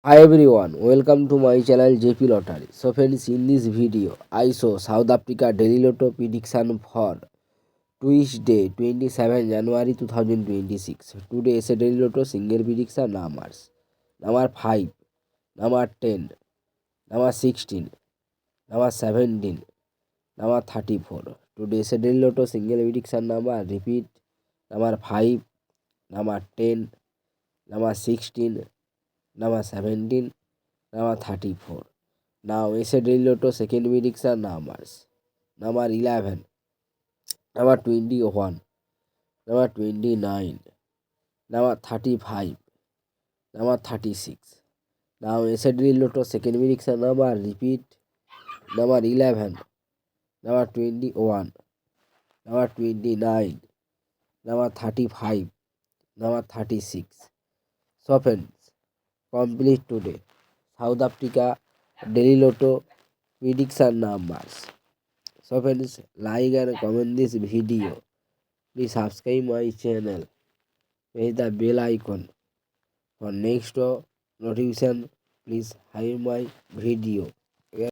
Hi everyone, welcome to my channel JP Lottery. So friends, in this video, I show South Africa Daily Lotto prediction for Tuesday 27 January 2026. Today is a Daily Lotto single prediction numbers. Number 5, number 10, number 16, number 17, number 34. Today is a Daily Lotto single prediction number. Repeat, number 5, number 10, number 16, number 17, number 34. Now a Daily Lotto second prediction numbers. Number 11, number 21, number 29, number 35, number 36. Now a Daily Lotto second prediction number. Repeat, number 11, number 21, number 29, number 35, number 36. So friends, complete today South Africa Daily Lotto prediction numbers. So friends, like and comment this video. Please subscribe my channel. Press the bell icon for next notification. Please like my video.